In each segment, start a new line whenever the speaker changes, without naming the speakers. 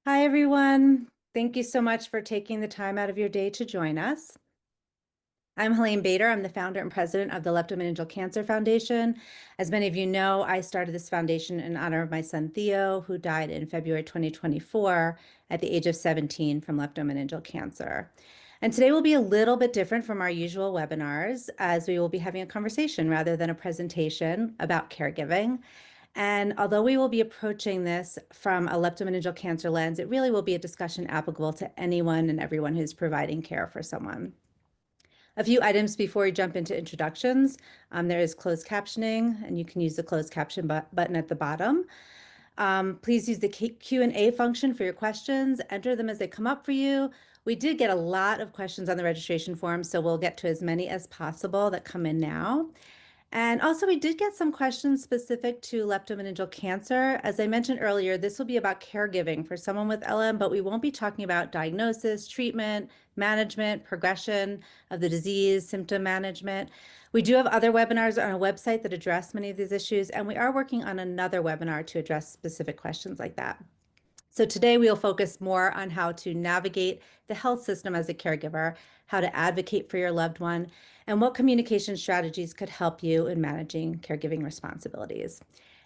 Hi, everyone. Thank you so much for taking the time out of your day to join us. I'm Helene Bader. I'm the founder and president of the Leptomeningeal Cancer Foundation. As many of you know, I started this foundation in honor of my son Theo, who died in February 2024 at the age of 17 from leptomeningeal cancer. And today will be a little bit different from our usual webinars, as we will be having a conversation rather than a presentation about caregiving. And although we will be approaching this from a leptomeningeal cancer lens, it really will be a discussion applicable to anyone and everyone who's providing care for someone. A few items before we jump into introductions. There is closed captioning, and you can use the closed caption button at the bottom. Please use the Q&A function for your questions. Enter them as they come up for you. We did get a lot of questions on the registration form, so we'll get to as many as possible that come in now. And also, we did get some questions specific to leptomeningeal cancer. As I mentioned earlier, this will be about caregiving for someone with LM, but we won't be talking about diagnosis, treatment, management, progression of the disease, symptom management. We do have other webinars on our website that address many of these issues, and we are working on another webinar to address specific questions like that. So today we'll focus more on how to navigate the health system as a caregiver, how to advocate for your loved one, and what communication strategies could help you in managing caregiving responsibilities.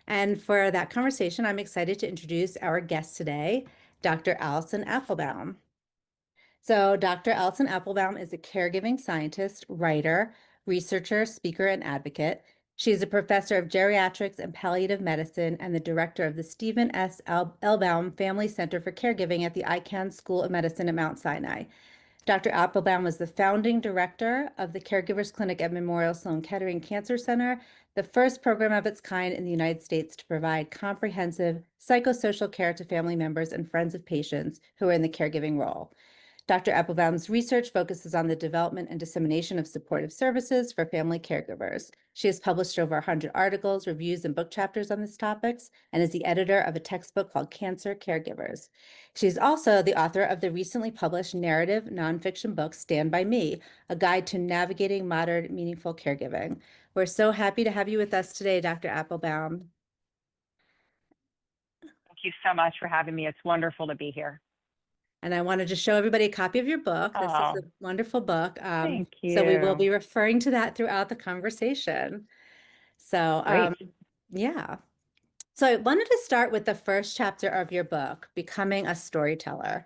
And for that conversation, I'm excited to introduce our guest today, Dr. Allison Applebaum. So Dr. Allison Applebaum is a caregiving scientist, writer, researcher, speaker, and advocate. She is a professor of geriatrics and palliative medicine and the director of the Stephen S. Elbaum Family Center for Caregiving at the Icahn School of Medicine at Mount Sinai. Dr. Applebaum was the founding director of the Caregivers Clinic at Memorial Sloan Kettering Cancer Center, the first program of its kind in the United States to provide comprehensive psychosocial care to family members and friends of patients who are in the caregiving role. Dr. Applebaum's research focuses on the development and dissemination of supportive services for family caregivers. She has published over 100 articles, reviews, and book chapters on these topics, and is the editor of a textbook called Cancer Caregivers. She's also the author of the recently published narrative nonfiction book, Stand By Me, a guide to navigating modern, meaningful caregiving. We're so happy to have you with us today, Dr. Applebaum.
Thank you so much for having me. It's wonderful to be here.
And I wanted to show everybody a copy of your book. This is
Oh,
a wonderful book.
thank
So we will
you.
be referring to that throughout the conversation. So
Great.
yeah. So I wanted to start with the first chapter of your book, Becoming a Storyteller.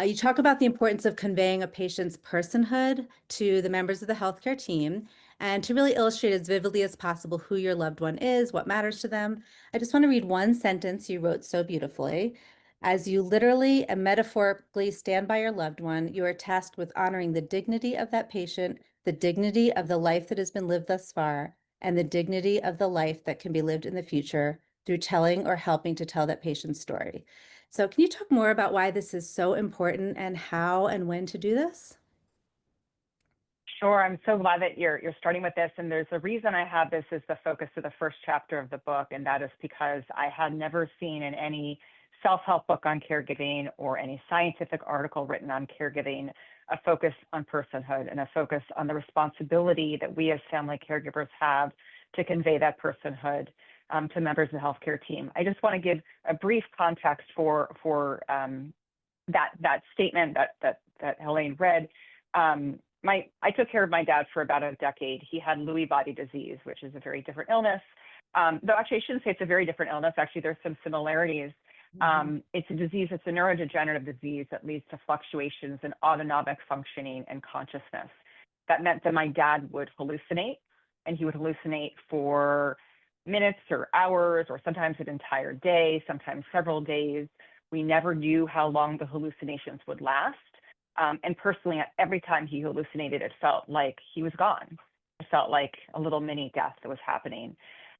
You talk about the importance of conveying a patient's personhood to the members of the healthcare team and to really illustrate as vividly as possible who your loved one is, what matters to them. I just want to read one sentence you wrote so beautifully. As you literally and metaphorically stand by your loved one, you are tasked with honoring the dignity of that patient, the dignity of the life that has been lived thus far, and the dignity of the life that can be lived in the future through telling or helping to tell that patient's story. So can you talk more about why this is so important and how and when to do this?
Sure. I'm so glad that you're starting with this. And there's a reason I have this as the focus of the first chapter of the book, and that is because I had never seen in any self-help book on caregiving or any scientific article written on caregiving a focus on personhood and a focus on the responsibility that we as family caregivers have to convey that personhood to members of the healthcare team. I just want to give a brief context for that statement that Helene read. I took care of my dad for about a decade. He had Lewy body disease, which is a very different illness. Though actually, I shouldn't say it's a very different illness. Actually, there's some similarities. It's a disease, it's a neurodegenerative disease that leads to fluctuations in autonomic functioning and consciousness. That meant that my dad would hallucinate, and he would hallucinate for minutes or hours, or sometimes an entire day, sometimes several days. We never knew how long the hallucinations would last. And personally, every time he hallucinated, it felt like he was gone. It felt like a little mini death that was happening.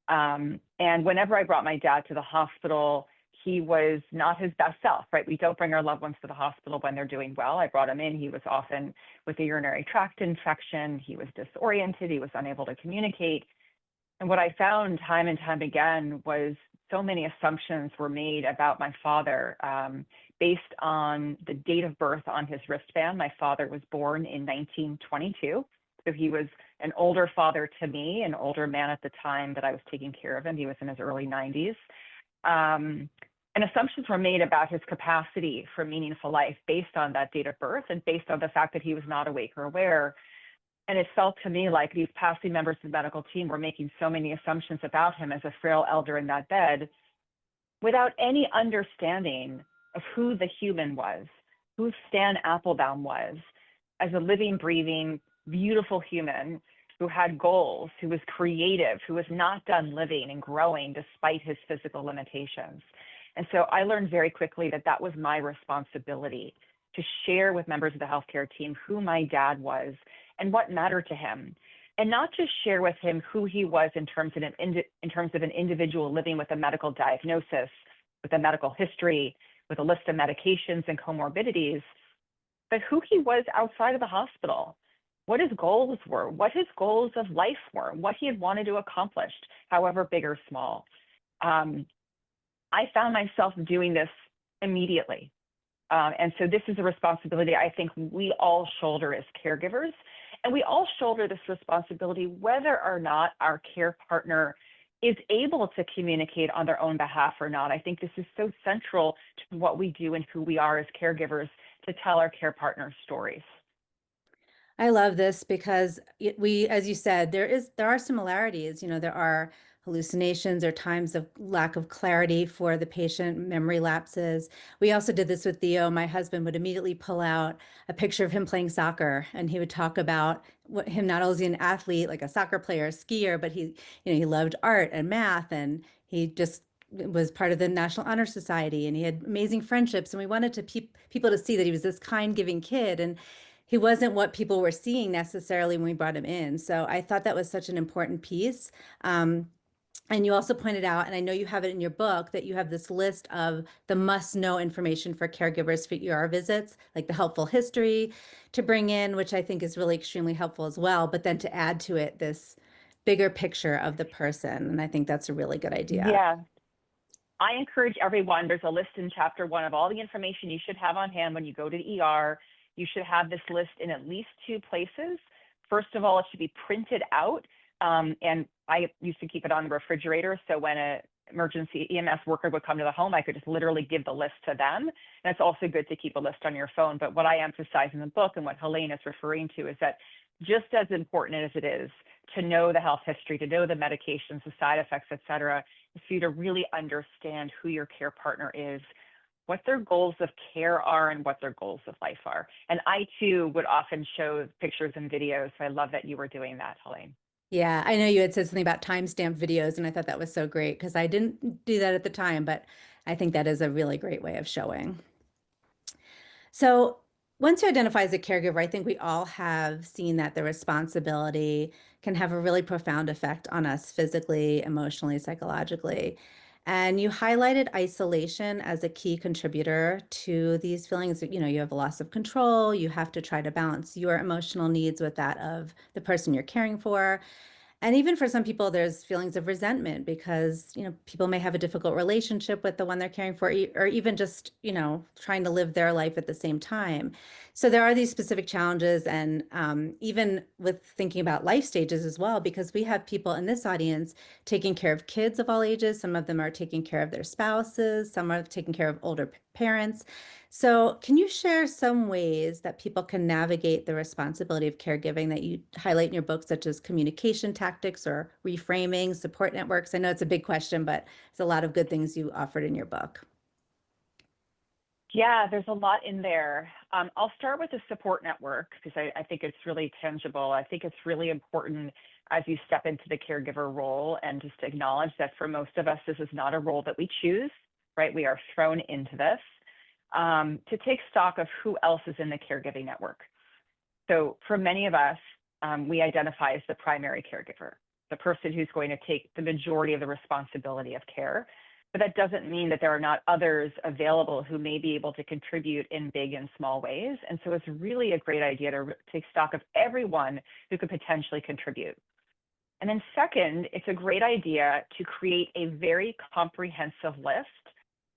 And whenever I brought my dad to the hospital, he was not his best self, right? We don't bring our loved ones to the hospital when they're doing well. I brought him in. He was often with a urinary tract infection. He was disoriented. He was unable to communicate. And what I found time and time again was so many assumptions were made about my father based on the date of birth on his wristband. My father was born in 1922. So he was an older father to me, an older man at the time that I was taking care of him. He was in his early 90s. And assumptions were made about his capacity for meaningful life based on that date of birth and based on the fact that he was not awake or aware. And it felt to me like these passing members of the medical team were making so many assumptions about him as a frail elder in that bed without any understanding of who the human was, who Stan Applebaum was as a living, breathing, beautiful human who had goals, who was creative, who was not done living and growing despite his physical limitations. And so I learned very quickly that that was my responsibility to share with members of the healthcare team who my dad was and what mattered to him. And not just share with him who he was in terms of an individual living with a medical diagnosis, with a medical history, with a list of medications and comorbidities, but who he was outside of the hospital, what his goals were, what his goals of life were, what he had wanted to accomplish, however big or small. I found myself doing this immediately. And so this is a responsibility I think we all shoulder as caregivers. And we all shoulder this responsibility whether or not our care partner is able to communicate on their own behalf or not. I think this is so central to what we do and who we are as caregivers to tell our care partners stories.
I love this because we, as you said, there are similarities. You know, there are hallucinations or times of lack of clarity for the patient, memory lapses. We also did this with Theo. My husband would immediately pull out a picture of him playing soccer, and he would talk about him not only an athlete, like a soccer player, a skier, but he loved art and math, and he just was part of the National Honor Society, and he had amazing friendships. And we wanted to people to see that he was this kind, giving kid, and he wasn't what people were seeing necessarily when we brought him in. So I thought that was such an important piece. And you also pointed out, and I know you have it in your book, that you have this list of the must-know information for caregivers for ER visits, like the helpful history to bring in, which I think is really extremely helpful as well, but then to add to it this bigger picture of the person. And I think that's a really good idea.
Yeah, I encourage everyone, there's a list in chapter 1 of all the information you should have on hand when you go to the ER. You should have this list in at least 2 places. First of all, it should be printed out. And I used to keep it on the refrigerator. So when an emergency EMS worker would come to the home, I could just literally give the list to them. And it's also good to keep a list on your phone. But what I emphasize in the book and what Helene is referring to is that just as important as it is to know the health history, to know the medications, the side effects, et cetera, is for you to really understand who your care partner is, what their goals of care are, and what their goals of life are. And I too would often show pictures and videos. So I love that you were doing that, Helene.
Yeah, I know you had said something about timestamp videos, and I thought that was so great because I didn't do that at the time, but I think that is a really great way of showing. So once you identify as a caregiver, I think we all have seen that the responsibility can have a really profound effect on us physically, emotionally, psychologically. And you highlighted isolation as a key contributor to these feelings. You know, you have a loss of control, you have to try to balance your emotional needs with that of the person you're caring for. And even for some people, there's feelings of resentment because, you know, people may have a difficult relationship with the one they're caring for, or even just, you know, trying to live their life at the same time. So there are these specific challenges, and even with thinking about life stages as well, because we have people in this audience taking care of kids of all ages. Some of them are taking care of their spouses, some are taking care of older parents. So can you share some ways that people can navigate the responsibility of caregiving that you highlight in your book, such as communication tactics or reframing, support networks? I know it's a big question, but there's a lot of good things you offered in your book.
Yeah, there's a lot in there. I'll start with the support network because I think it's really tangible. I think it's really important as you step into the caregiver role and just acknowledge that for most of us, this is not a role that we choose, right? We are thrown into this to take stock of who else is in the caregiving network. So for many of us, we identify as the primary caregiver, the person who's going to take the majority of the responsibility of care. But that doesn't mean that there are not others available who may be able to contribute in big and small ways. And so it's really a great idea to take stock of everyone who could potentially contribute. And then second, it's a great idea to create a very comprehensive list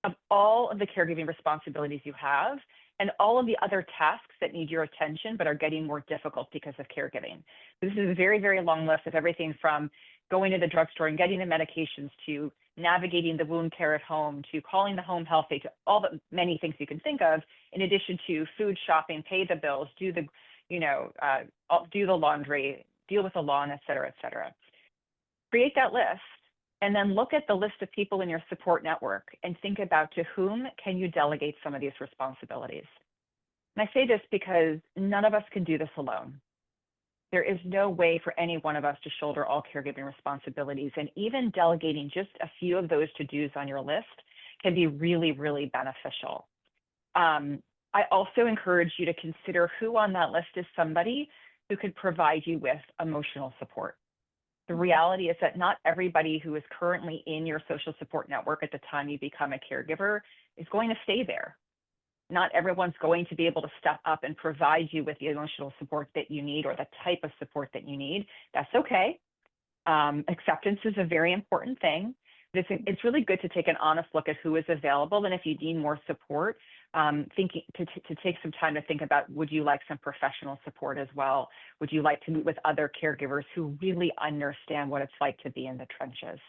of all of the caregiving responsibilities you have and all of the other tasks that need your attention but are getting more difficult because of caregiving. This is a very, very long list of everything from going to the drugstore and getting the medications to navigating the wound care at home, to calling the home health aide, to all the many things you can think of, in addition to food shopping, pay the bills, do the, do the laundry, deal with the lawn, et cetera, et cetera. Create that list, and then look at the list of people in your support network and think about to whom can you delegate some of these responsibilities. And I say this because none of us can do this alone. There is no way for any one of us to shoulder all caregiving responsibilities, and even delegating just a few of those to-dos on your list can be really, really beneficial. I also encourage you to consider who on that list is somebody who could provide you with emotional support. The reality is that not everybody who is currently in your social support network at the time you become a caregiver is going to stay there. Not everyone's going to be able to step up and provide you with the emotional support that you need or the type of support that you need. That's okay. Acceptance is a very important thing. It's really good to take an honest look at who is available, and if you need more support, to take some time to think about, would you like some professional support as well? Would you like to meet with other caregivers who really understand what it's like to be in the trenches?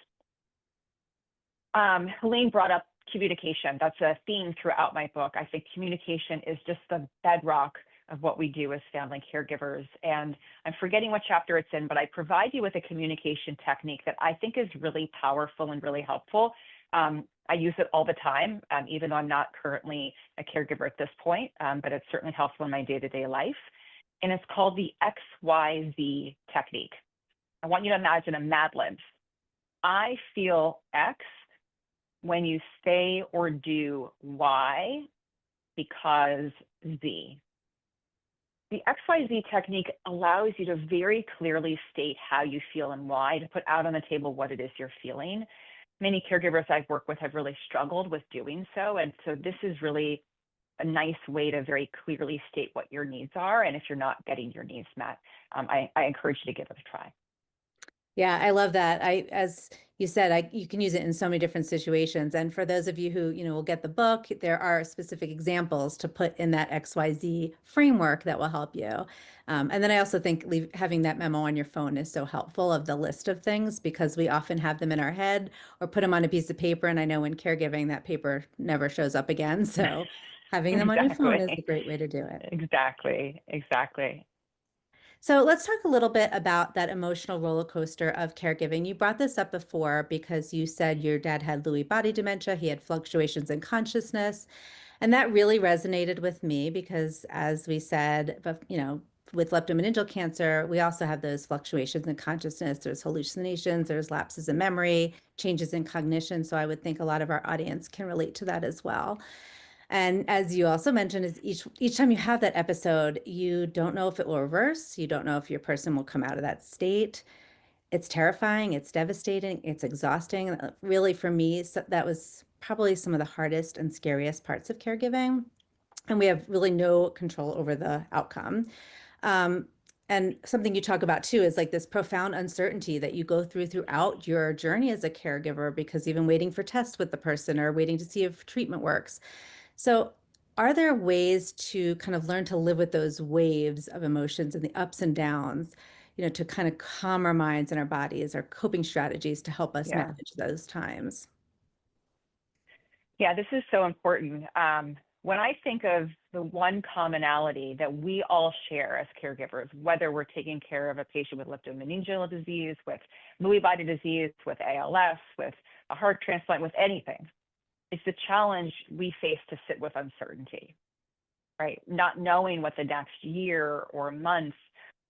Helene brought up communication. That's a theme throughout my book. I think communication is just the bedrock of what we do as family caregivers. And I'm forgetting what chapter it's in, but I provide you with a communication technique that I think is really powerful and really helpful. I use it all the time, even though I'm not currently a caregiver at this point, but it's certainly helpful in my day-to-day life. And it's called the XYZ technique. I want you to imagine a Mad Libs. I feel X when you say or do Y because Z. The XYZ technique allows you to very clearly state how you feel and why, to put out on the table what it is you're feeling. Many caregivers I've worked with have really struggled with doing so. And so this is really a nice way to very clearly state what your needs are. And if you're not getting your needs met, I encourage you to give it a try.
Yeah, I love that. As you said, you can use it in so many different situations. And for those of you who, will get the book, there are specific examples to put in that XYZ framework that will help you. And then I also think having that memo on your phone is so helpful, of the list of things, because we often have them in our head or put them on a piece of paper. And I know when caregiving, that paper never shows up again. So having them on your phone is a great way to do it.
Exactly.
So let's talk a little bit about that emotional roller coaster of caregiving. You brought this up before because you said your dad had Lewy body dementia. He had fluctuations in consciousness. And that really resonated with me because, as we said, with leptomeningeal cancer, we also have those fluctuations in consciousness. There's hallucinations, there's lapses in memory, changes in cognition. So I would think a lot of our audience can relate to that as well. And as you also mentioned, is each time you have that episode, you don't know if it will reverse. You don't know if your person will come out of that state. It's terrifying. It's devastating. It's exhausting. Really, for me, that was probably some of the hardest and scariest parts of caregiving. And we have really no control over the outcome. And something you talk about too is like this profound uncertainty that you go throughout your journey as a caregiver, because even waiting for tests with the person or waiting to see if treatment works. So are there ways to kind of learn to live with those waves of emotions and the ups and downs, to kind of calm our minds and our bodies, or coping strategies to help us manage those times?
Yeah, this is so important. When I think of the one commonality that we all share as caregivers, whether we're taking care of a patient with leptomeningeal disease, with Lewy body disease, with ALS, with a heart transplant, with anything, it's the challenge we face to sit with uncertainty, right? Not knowing what the next year or month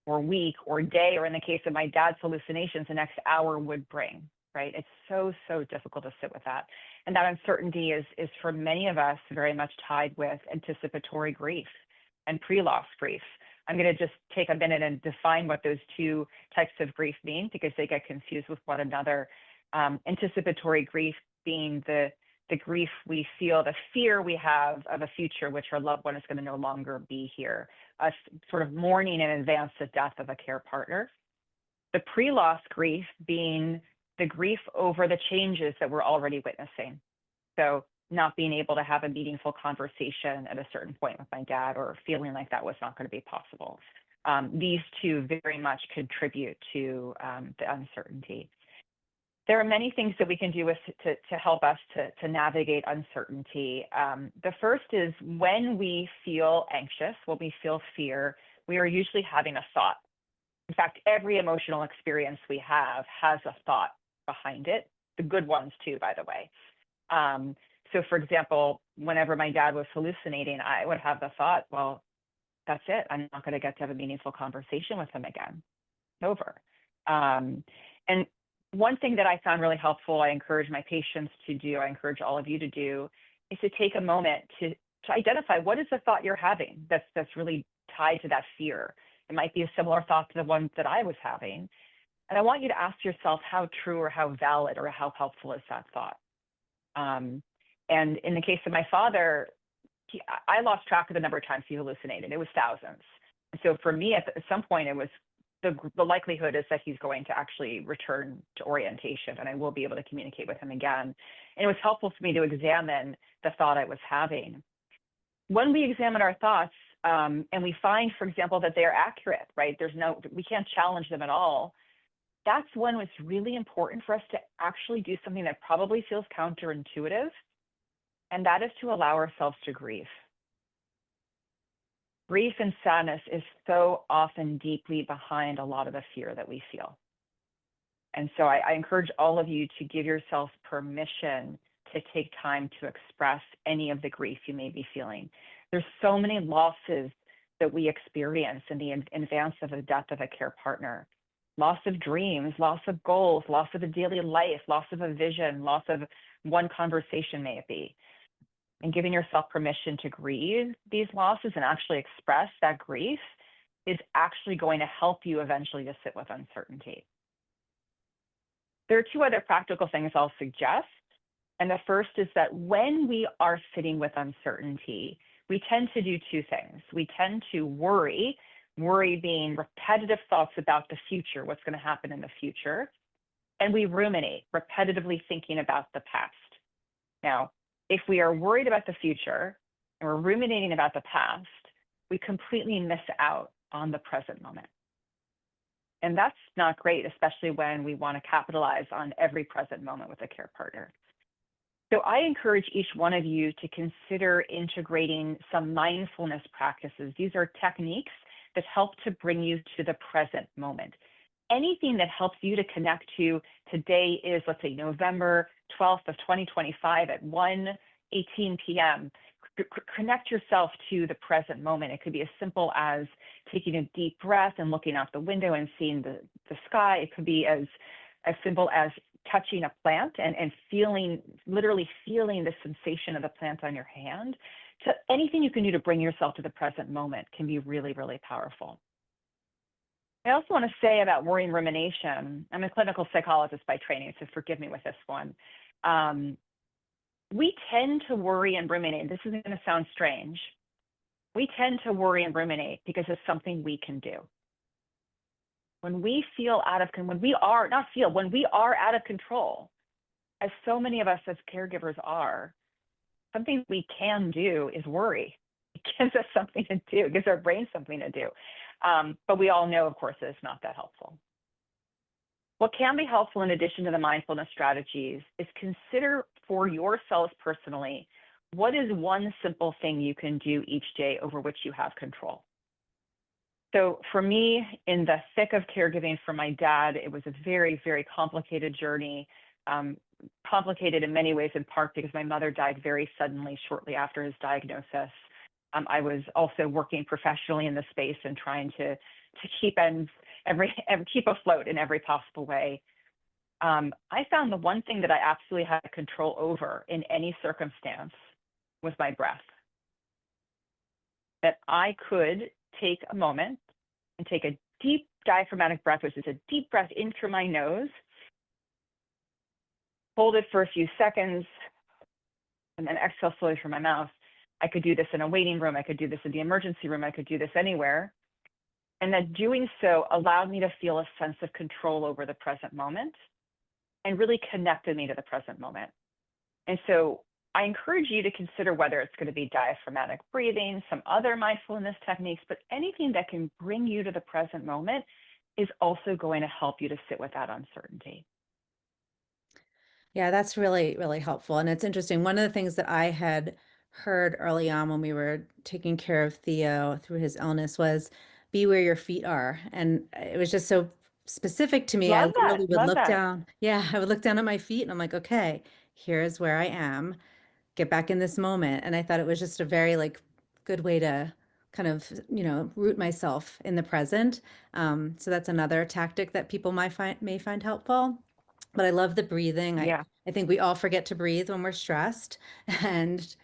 or week or day, or in the case of my dad's hallucinations, the next hour would bring, right? It's so, so difficult to sit with that. And that uncertainty is for many of us very much tied with anticipatory grief and pre-loss grief. I'm going to just take a minute and define what those two types of grief mean, because they get confused with one another. Anticipatory grief being the grief we feel, the fear we have of a future which our loved one is going to no longer be here, us sort of mourning in advance the death of a care partner. The pre-loss grief being the grief over the changes that we're already witnessing. So not being able to have a meaningful conversation at a certain point with my dad, or feeling like that was not going to be possible. These two very much contribute to the uncertainty. There are many things that we can do to help us to navigate uncertainty. The first is when we feel anxious, when we feel fear, we are usually having a thought. In fact, every emotional experience we have has a thought behind it, the good ones too, by the way. So for example, whenever my dad was hallucinating, I would have the thought, well, that's it. I'm not going to get to have a meaningful conversation with him again. It's over. And one thing that I found really helpful, I encourage my patients to do, I encourage all of you to do, is to take a moment to identify what is the thought you're having that's really tied to that fear. It might be a similar thought to the one that I was having. And I want you to ask yourself how true or how valid or how helpful is that thought. And in the case of my father, I lost track of the number of times he hallucinated. It was thousands. And so for me, at some point, it was the likelihood is that he's going to actually return to orientation and I will be able to communicate with him again. And it was helpful for me to examine the thought I was having. When we examine our thoughts and we find, for example, that they're accurate, right? We can't challenge them at all. That's when it's really important for us to actually do something that probably feels counterintuitive, and that is to allow ourselves to grieve. Grief and sadness is so often deeply behind a lot of the fear that we feel. And so I encourage all of you to give yourself permission to take time to express any of the grief you may be feeling. There's so many losses that we experience in the advance of the death of a care partner. Loss of dreams, loss of goals, loss of a daily life, loss of a vision, loss of one conversation may it be. And giving yourself permission to grieve these losses and actually express that grief is actually going to help you eventually to sit with uncertainty. There are two other practical things I'll suggest. And the first is that when we are sitting with uncertainty, we tend to do two things. We tend to worry being repetitive thoughts about the future, what's going to happen in the future. And we ruminate, repetitively thinking about the past. Now, if we are worried about the future and we're ruminating about the past, we completely miss out on the present moment. And that's not great, especially when we want to capitalize on every present moment with a care partner. So I encourage each one of you to consider integrating some mindfulness practices. These are techniques that help to bring you to the present moment. Anything that helps you to connect to today is, let's say, November 12th of 2025 at 1:18 p.m. Connect yourself to the present moment. It could be as simple as taking a deep breath and looking out the window and seeing the sky. It could be as simple as touching a plant and literally feeling the sensation of the plant on your hand. So anything you can do to bring yourself to the present moment can be really, really powerful. I also want to say about worry and rumination, I'm a clinical psychologist by training, so forgive me with this one. We tend to worry and ruminate. This is going to sound strange. We tend to worry and ruminate because it's something we can do. When we are out of control, as so many of us as caregivers are, something we can do is worry. It gives us something to do, it gives our brain something to do. But we all know, of course, that it's not that helpful. What can be helpful in addition to the mindfulness strategies is consider for yourselves personally, what is one simple thing you can do each day over which you have control? So for me, in the thick of caregiving for my dad, it was a very, very complicated journey, complicated in many ways, in part because my mother died very suddenly shortly after his diagnosis. I was also working professionally in the space and trying to keep afloat in every possible way. I found the one thing that I absolutely had control over in any circumstance was my breath. That I could take a moment and take a deep diaphragmatic breath, which is a deep breath in through my nose, hold it for a few seconds, and then exhale slowly from my mouth. I could do this in a waiting room. I could do this in the emergency room. I could do this anywhere. And that doing so allowed me to feel a sense of control over the present moment and really connected me to the present moment. And so I encourage you to consider whether it's going to be diaphragmatic breathing, some other mindfulness techniques, but anything that can bring you to the present moment is also going to help you to sit with that uncertainty.
Yeah, that's really, really helpful. And it's interesting. One of the things that I had heard early on when we were taking care of Theo through his illness was be where your feet are. And it was just so specific to me. I
Love that.
literally would
Love
look
that.
down. Yeah, I would look down at my feet and I'm like, okay, here's where I am. Get back in this moment. And I thought it was just a very like good way to kind of, root myself in the present. So that's another tactic that people may find helpful. But I love the breathing. I
Yeah.
I think we all forget to breathe when we're stressed, and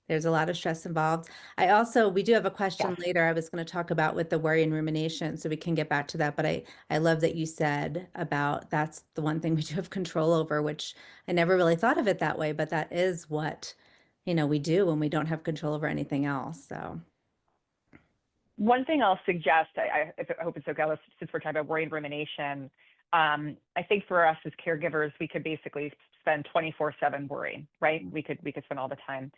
there's a lot of stress involved. We do have a question
Yes.
later I was going to talk about with the worry and rumination, so we can get back to that. But I love that you said about that's the one thing we do have control over, which I never really thought of it that way, but that is what, we do when we don't have control over anything else. So,
One thing I'll suggest, I hope it's okay, since we're talking about worry and rumination, I think for us as caregivers, we could basically spend 24/7 worrying, right? We could spend all the time.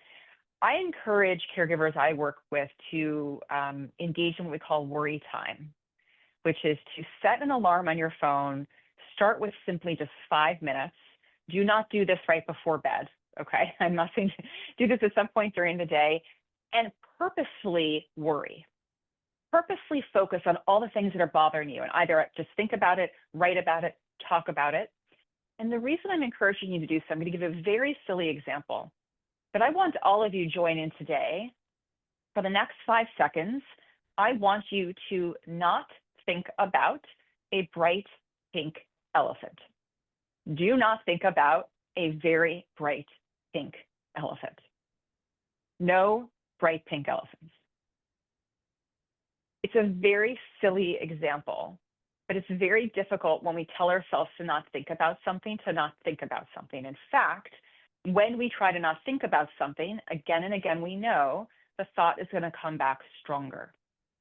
I encourage caregivers I work with to engage in what we call worry time, which is to set an alarm on your phone. Start with simply just 5 minutes. Do not do this right before bed. Okay. I'm not saying do this at some point during the day, and purposefully worry. Purposely focus on all the things that are bothering you and either just think about it, write about it, talk about it. And the reason I'm encouraging you to do so, I'm going to give a very silly example, but I want all of you join in today. For the next 5 seconds, I want you to not think about a bright pink elephant. Do not think about a very bright pink elephant. No bright pink elephants. It's a very silly example, but it's very difficult when we tell ourselves to not think about something, to not think about something. In fact, when we try to not think about something, again and again, we know the thought is going to come back stronger.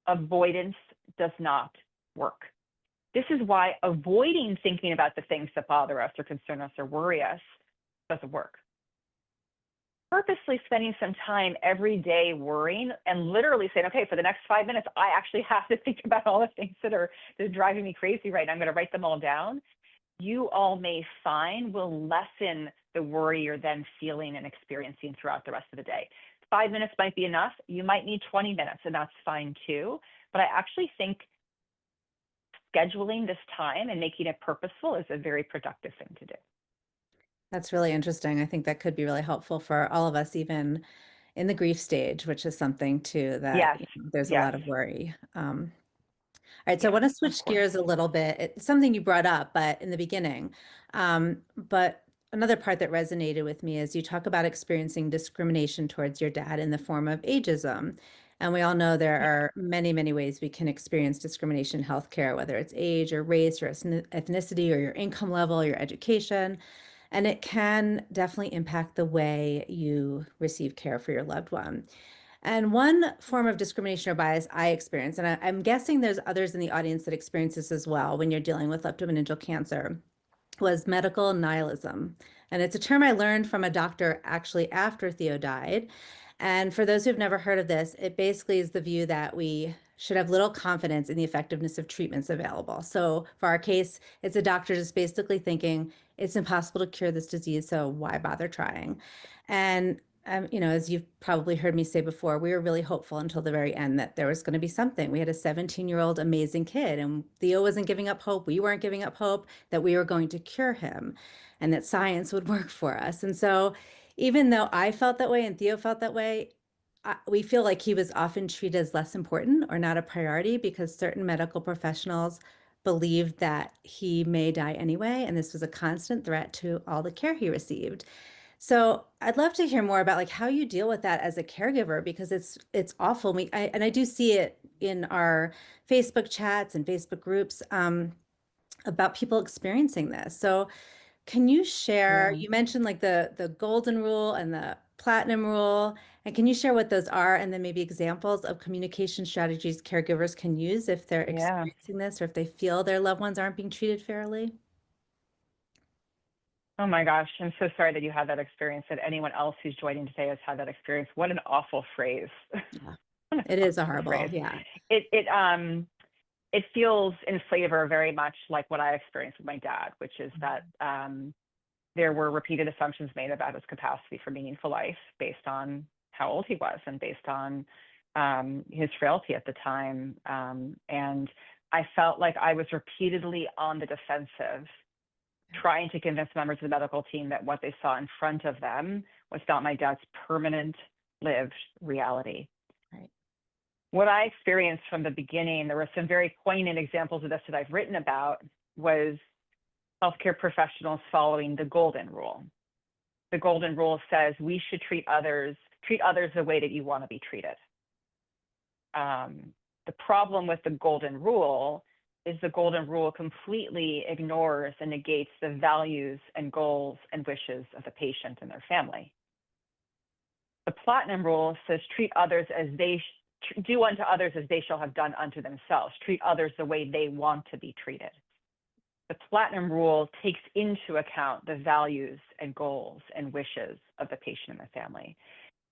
Avoidance does not work. This is why avoiding thinking about the things that bother us or concern us or worry us doesn't work. Purposely spending some time every day worrying and literally saying, okay, for the next 5 minutes, I actually have to think about all the things that are driving me crazy right now. I'm going to write them all down. You all may find will lessen the worry you're then feeling and experiencing throughout the rest of the day. 5 minutes might be enough. You might need 20 minutes, and that's fine too. But I actually think scheduling this time and making it purposeful is a very productive thing to do.
that's really interesting. I think that could be really helpful for all of us, even in the grief stage, which is something too that
Yes,
there's a
yes,
lot of worry. All right, so I
yes,
want to
of
switch
course.
gears a little bit. It's something you brought up, but in the beginning. But another part that resonated with me is you talk about experiencing discrimination towards your dad in the form of ageism. And we all know there
Yeah.
are many, many ways we can experience discrimination in healthcare, whether it's age or race or ethnicity or your income level, your education. And it can definitely impact the way you receive care for your loved one. And one form of discrimination or bias I experience, and I'm guessing there's others in the audience that experience this as well when you're dealing with leptomeningeal cancer, was medical nihilism. And it's a term I learned from a doctor actually after Theo died. And for those who've never heard of this, it basically is the view that we should have little confidence in the effectiveness of treatments available. So for our case, it's a doctor just basically thinking it's impossible to cure this disease, so why bother trying? And as you've probably heard me say before, we were really hopeful until the very end that there was going to be something. We had a 17-year-old amazing kid, and Theo wasn't giving up hope. We weren't giving up hope that we were going to cure him and that science would work for us. And so, even though I felt that way and Theo felt that way, we feel like he was often treated as less important or not a priority because certain medical professionals believed that he may die anyway, and this was a constant threat to all the care he received. So I'd love to hear more about like how you deal with that as a caregiver because it's awful. And I do see it in our Facebook chats and Facebook groups about people experiencing this. So can you share,
Yeah.
you mentioned like the golden rule and the platinum rule, and can you share what those are and then maybe examples of communication strategies caregivers can use if they're
Yeah.
experiencing this or if they feel their loved ones aren't being treated fairly?
Oh my gosh, I'm so sorry that you had that experience, that anyone else who's joining today has had that experience. What an awful phrase.
Yeah,
What an
it is a
awful
horrible.
phrase.
Yeah.
It feels in flavor very much like what I experienced with my dad, which is that there were repeated assumptions made about his capacity for meaningful life based on how old he was and based on his frailty at the time. And I felt like I was repeatedly on the defensive, trying to convince members of the medical team that what they saw in front of them was not my dad's permanent lived reality.
Right.
What I experienced from the beginning, there were some very poignant examples of this that I've written about, was healthcare professionals following the golden rule. The golden rule says we should treat others the way that you want to be treated. The problem with the golden rule is the golden rule completely ignores and negates the values and goals and wishes of the patient and their family. The platinum rule says treat others as they do unto others as they shall have done unto themselves. Treat others the way they want to be treated. The platinum rule takes into account the values and goals and wishes of the patient and the family.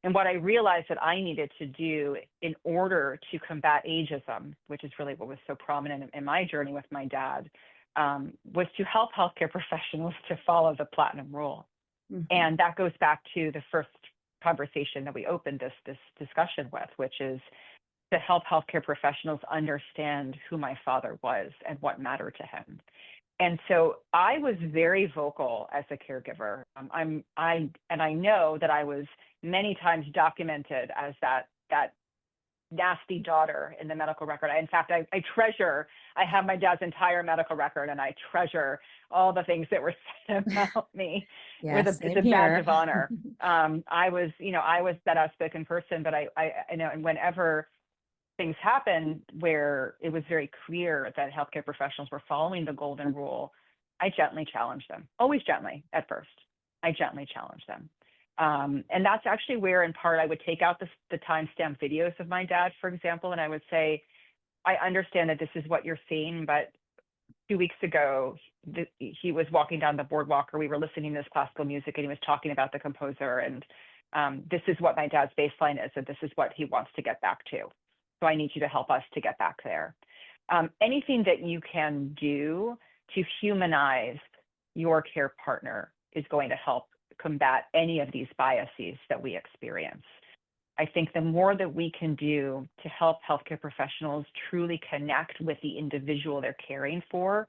And what I realized that I needed to do in order to combat ageism, which is really what was so prominent in my journey with my dad, was to help healthcare professionals to follow the platinum rule.
Mm-hmm.
And that goes back to the first conversation that we opened this discussion with, which is to help healthcare professionals understand who my father was and what mattered to him. And so I was very vocal as a caregiver. I know that I was many times documented as that nasty daughter in the medical record. In fact, I have my dad's entire medical record, and I treasure all the things that were said about me with a badge of honor. I was that outspoken person, but I know, and whenever things happened where it was very clear that healthcare professionals were following the golden rule, I gently challenged them, always gently at first. I gently challenged them. And that's actually where, in part, I would take out the timestamp videos of my dad, for example, and I would say, I understand that this is what you're seeing, but 2 weeks ago, he was walking down the boardwalk, or we were listening to this classical music, and he was talking about the composer, and this is what my dad's baseline is, and this is what he wants to get back to. So I need you to help us to get back there. Anything that you can do to humanize your care partner is going to help combat any of these biases that we experience. I think the more that we can do to help healthcare professionals truly connect with the individual they're caring for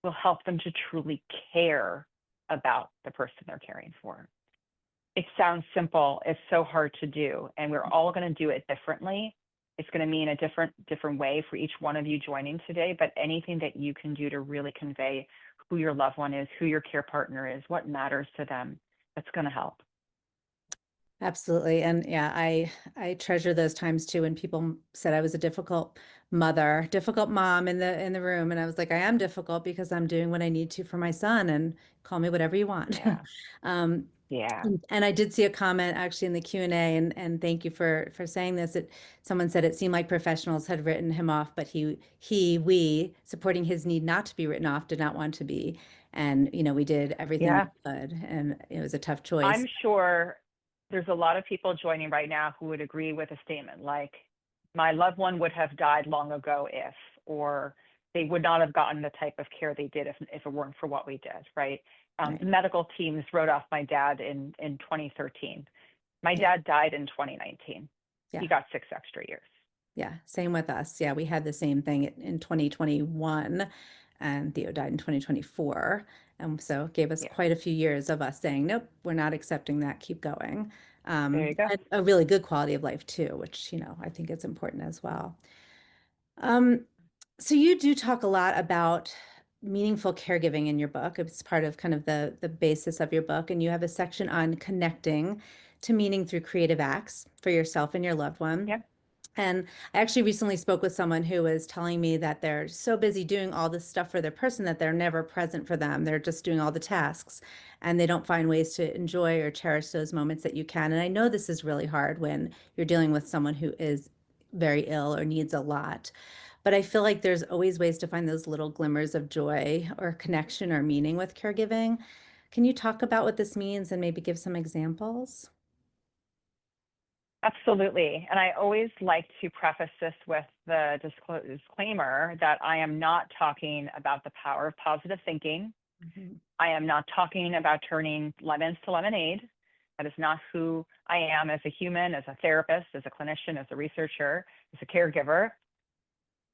will help them to truly care about the person they're caring for. It sounds simple. It's so hard to do, and we're all going to do it differently. It's going to mean a different way for each one of you joining today, but anything that you can do to really convey who your loved one is, who your care partner is, what matters to them, that's going to help.
Absolutely. And yeah, I treasure those times too, when people said I was a difficult mother, difficult mom in the room. And I was like, I am difficult because I'm doing what I need to for my son, and call me whatever you want.
Yeah. Yeah.
And I did see a comment actually in the Q&A, and thank you for saying this. Someone said it seemed like professionals had written him off, but we, supporting his need not to be written off, did not want to be. And, we did everything we could, and it was a tough choice.
I'm sure there's a lot of people joining right now who would agree with a statement like, my loved one would have died long ago if, or they would not have gotten the type of care they did if it weren't for what we did, right?
Right.
The medical teams wrote off my dad in 2013. My dad died in 2019.
Yeah.
He got 6 extra years.
Yeah, same with us. Yeah, we had the same thing in 2021, and Theo died in 2024. And so it gave us quite a few years of us saying, nope, we're not accepting that, keep going.
There you go.
And a really good quality of life too, which, I think it's important as well. So you do talk a lot about meaningful caregiving in your book. It's part of kind of the basis of your book, and you have a section on connecting to meaning through creative acts for yourself and your loved one.
Yeah.
And I actually recently spoke with someone who was telling me that they're so busy doing all this stuff for their person that they're never present for them. They're just doing all the tasks, and they don't find ways to enjoy or cherish those moments that you can. And I know this is really hard when you're dealing with someone who is very ill or needs a lot. But I feel like there's always ways to find those little glimmers of joy or connection or meaning with caregiving. Can you talk about what this means and maybe give some examples?
Absolutely. And I always like to preface this with the disclaimer that I am not talking about the power of positive thinking
Mhm.
I am not talking about turning lemons to lemonade. That is not who I am as a human, as a therapist, as a clinician, as a researcher, as a caregiver.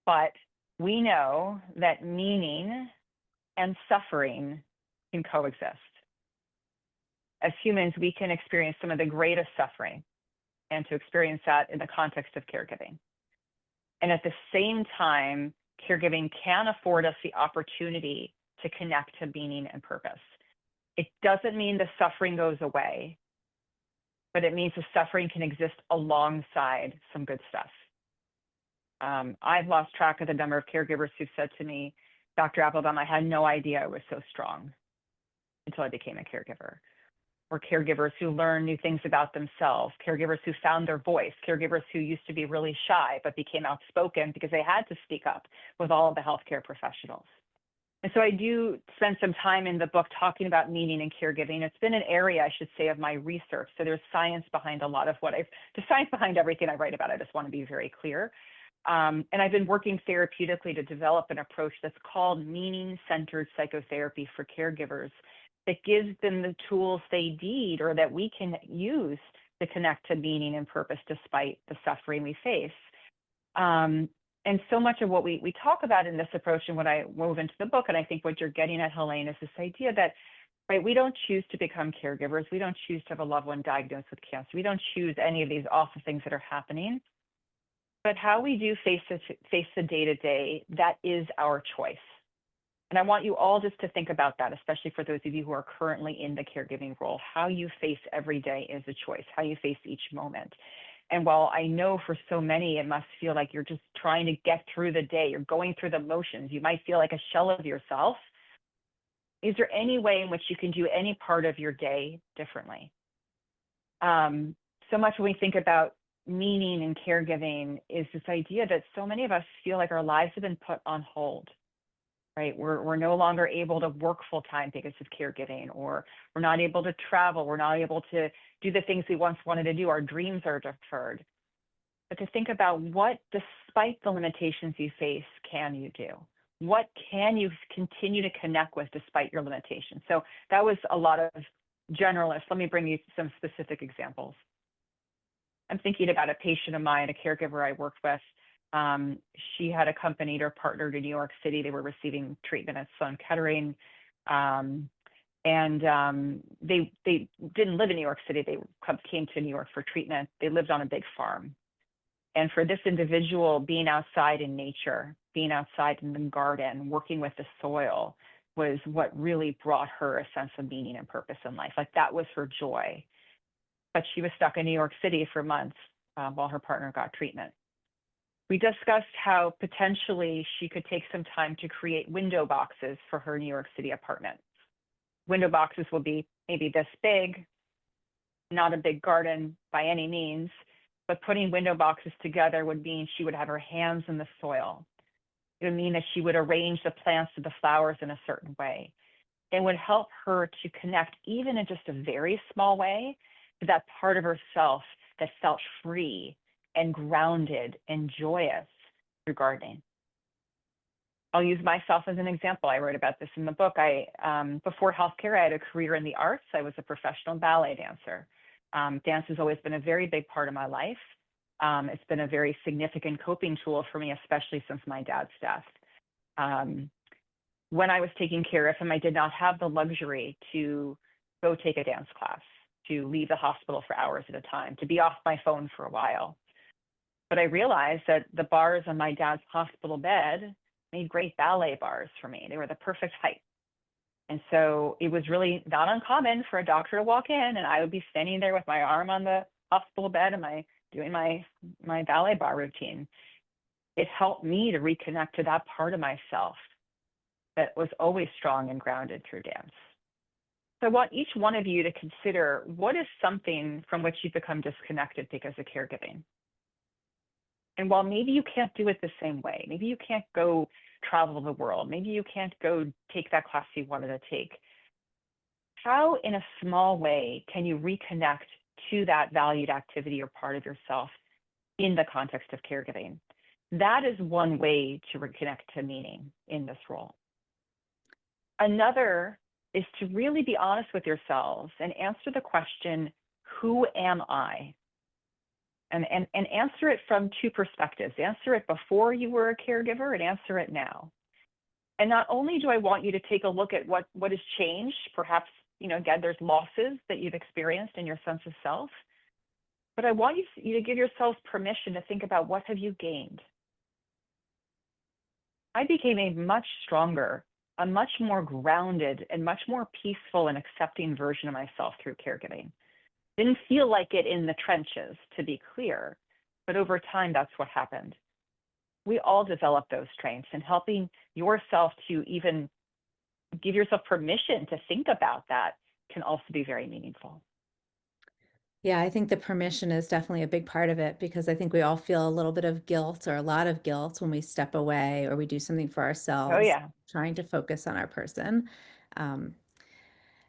But we know that meaning and suffering can coexist. As humans, we can experience some of the greatest suffering, and to experience that in the context of caregiving. And at the same time, caregiving can afford us the opportunity to connect to meaning and purpose. It doesn't mean the suffering goes away, but it means the suffering can exist alongside some good stuff. I've lost track of the number of caregivers who've said to me, Dr. Applebaum, I had no idea I was so strong until I became a caregiver. Or caregivers who learn new things about themselves, caregivers who found their voice, caregivers who used to be really shy but became outspoken because they had to speak up with all of the healthcare professionals. And so I do spend some time in the book talking about meaning and caregiving. It's been an area, I should say, of my research. So there's science behind a lot of the science behind everything I write about. I just want to be very clear. And I've been working therapeutically to develop an approach that's called meaning-centered psychotherapy for caregivers that gives them the tools they need or that we can use to connect to meaning and purpose despite the suffering we face. And so much of what we talk about in this approach and what I wove into the book, and I think what you're getting at, Helene, is this idea that, right, we don't choose to become caregivers. We don't choose to have a loved one diagnosed with cancer. We don't choose any of these awful things that are happening. But how we do face the day-to-day, that is our choice. And I want you all just to think about that, especially for those of you who are currently in the caregiving role. How you face every day is a choice, how you face each moment. And while I know for so many, it must feel like you're just trying to get through the day, you're going through the motions, you might feel like a shell of yourself. Is there any way in which you can do any part of your day differently? So much when we think about meaning and caregiving is this idea that so many of us feel like our lives have been put on hold, right? We're no longer able to work full time because of caregiving, or we're not able to travel. We're not able to do the things we once wanted to do. Our dreams are deferred. But to think about what, despite the limitations you face, can you do? What can you continue to connect with despite your limitations? So that was a lot of generalists. Let me bring you some specific examples. I'm thinking about a patient of mine, a caregiver I worked with. She had accompanied her partner to New York City. They were receiving treatment at Sloan Kettering. They didn't live in New York City. They came to New York for treatment. They lived on a big farm. And for this individual, being outside in nature, being outside in the garden, working with the soil was what really brought her a sense of meaning and purpose in life. Like that was her joy. But she was stuck in New York City for months while her partner got treatment. We discussed how potentially she could take some time to create window boxes for her New York City apartment. Window boxes will be maybe this big, not a big garden by any means, but putting window boxes together would mean she would have her hands in the soil. It would mean that she would arrange the plants or the flowers in a certain way. It would help her to connect, even in just a very small way, to that part of herself that felt free and grounded and joyous through gardening. I'll use myself as an example. I wrote about this in the book. Before healthcare, I had a career in the arts. I was a professional ballet dancer. Dance has always been a very big part of my life. It's been a very significant coping tool for me, especially since my dad's death. When I was taking care of him, I did not have the luxury to go take a dance class, to leave the hospital for hours at a time, to be off my phone for a while. But I realized that the bars on my dad's hospital bed made great ballet bars for me. They were the perfect height. And so it was really not uncommon for a doctor to walk in and I would be standing there with my arm on the hospital bed and doing my ballet bar routine. It helped me to reconnect to that part of myself that was always strong and grounded through dance. So I want each one of you to consider, what is something from which you've become disconnected because of caregiving? And while maybe you can't do it the same way, maybe you can't go travel the world, maybe you can't go take that class you wanted to take, how in a small way can you reconnect to that valued activity or part of yourself in the context of caregiving? That is one way to reconnect to meaning in this role. Another is to really be honest with yourselves and answer the question, who am I? And answer it from two perspectives. Answer it before you were a caregiver and answer it now. And not only do I want you to take a look at what has changed, perhaps, again, there's losses that you've experienced in your sense of self, but I want you to give yourselves permission to think about what have you gained. I became a much stronger, a much more grounded, and much more peaceful and accepting version of myself through caregiving. Didn't feel like it in the trenches, to be clear, but over time, that's what happened. We all develop those strengths, and helping yourself to even give yourself permission to think about that can also be very meaningful.
Yeah, I think the permission is definitely a big part of it because I think we all feel a little bit of guilt or a lot of guilt when we step away or we do something for
Oh,
ourselves,
yeah.
trying to focus on our person. Um,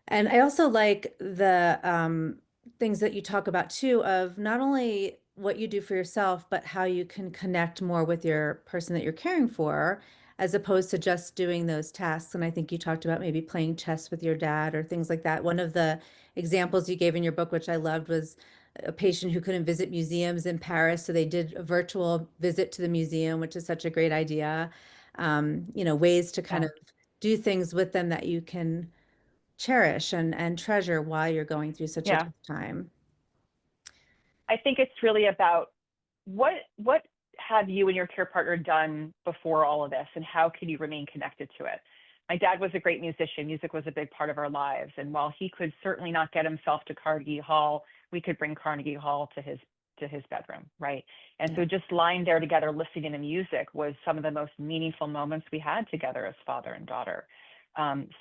And I also like the things that you talk about too, of not only what you do for yourself, but how you can connect more with your person that you're caring for, as opposed to just doing those tasks. And I think you talked about maybe playing chess with your dad or things like that. One of the examples you gave in your book, which I loved, was a patient who couldn't visit museums in Paris. So they did a virtual visit to the museum, which is such a great idea. Ways to kind
Yeah.
of do things with them that you can cherish and treasure while you're going through such a
Yeah.
tough time.
I think it's really about what have you and your care partner done before all of this, and how can you remain connected to it? My dad was a great musician. Music was a big part of our lives. And while he could certainly not get himself to Carnegie Hall, we could bring Carnegie Hall to his bedroom, right? And
Yeah.
so just lying there together, listening to music was some of the most meaningful moments we had together as father and daughter.